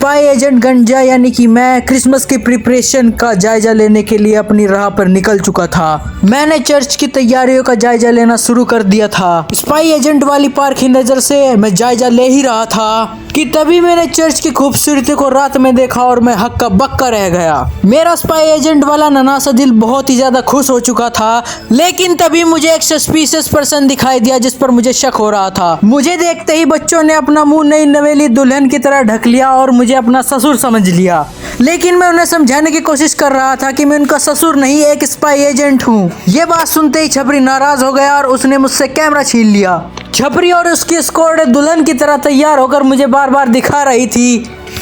Spy agent गंजा यानी कि मैं क्रिसमस की प्रिपरेशन का जायजा लेने के लिए अपनी राह पर निकल चुका था। मैंने चर्च की तैयारियों का जायजा लेना शुरू कर दिया था। स्पाई एजेंट वाली पार की नजर से मैं जायजा ले ही रहा था कि तभी मैंने चर्च की खूबसूरती को रात में देखा और मैं हक्का बक्का रह गया। मेरा स्पाई एजेंट वाला नन्हा दिल बहुत ही ज्यादा खुश हो चुका था, लेकिन तभी मुझे एक सस्पिशियस पर्सन दिखाई दिया जिस पर मुझे शक हो रहा था। मुझे देखते ही बच्चों ने अपना मुंह नई नवेली दुल्हन की तरह ढक लिया और मुझे अपना ससुर समझ लिया, लेकिन मैं उन्हें समझाने की कोशिश कर रहा था कि मैं उनका ससुर नहीं एक स्पाई एजेंट हूँ। ये बात सुनते ही छपरी नाराज हो गया और उसने मुझसे कैमरा छीन लिया। छपरी और उसकी स्क्वाड दुल्हन की तरह तैयार होकर मुझे बार बार दिखा रही थी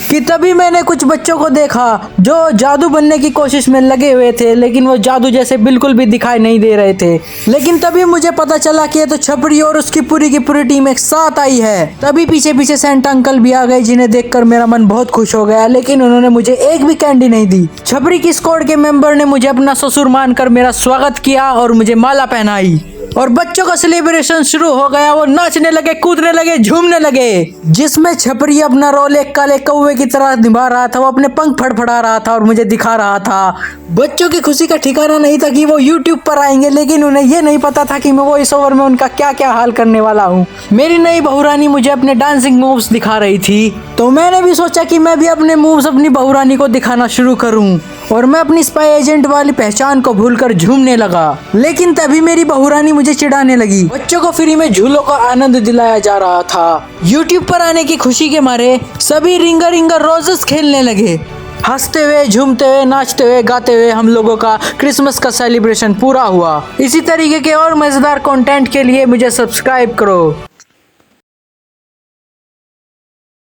कि तभी मैंने कुछ बच्चों को देखा जो जादू बनने की कोशिश में लगे हुए थे, लेकिन वो जादू जैसे बिल्कुल भी दिखाई नहीं दे रहे थे। लेकिन तभी मुझे पता चला कि ये तो छपरी और उसकी पूरी की पूरी टीम एक साथ आई है। तभी पीछे पीछे सेंटा अंकल भी आ गए, जिन्हें देखकर मेरा मन बहुत खुश हो गया, लेकिन उन्होंने मुझे एक भी कैंडी नहीं दी। छपरी की स्क्वाड के मेंबर ने मुझे अपना ससुर मानकर मेरा स्वागत किया और मुझे माला पहनाई और बच्चों का सेलिब्रेशन शुरू हो गया। वो नाचने लगे, कूदने लगे, झूमने लगे, जिसमें छपरी अपना रोल एक काले कौवे की तरह निभा रहा था। वो अपने पंख फड़फड़ा रहा था और मुझे दिखा रहा था। बच्चों की खुशी का ठिकाना नहीं था कि वो YouTube पर आएंगे, लेकिन उन्हें ये नहीं पता था कि मैं वॉइस ओवर में उनका क्या क्या हाल करने वाला हूँ। मेरी नई बहुरानी मुझे अपने डांसिंग मूव्स दिखा रही थी, तो मैंने भी सोचा कि मैं भी अपने मूव्स अपनी बहुरानी को दिखाना शुरू करूँ और मैं अपनी स्पाई एजेंट वाली पहचान को भूलकर झूमने लगा। लेकिन तभी मेरी बहुरानी मुझे चिढ़ाने लगी। बच्चों को फ्री में झूलों का आनंद दिलाया जा रहा था। YouTube पर आने की खुशी के मारे सभी रिंगर रिंगर रोजेस खेलने लगे। हंसते हुए, झूमते हुए, नाचते हुए, गाते हुए हम लोगों का क्रिसमस का सेलिब्रेशन पूरा हुआ। इसी तरीके के और मजेदार कंटेंट के लिए मुझे सब्सक्राइब करो।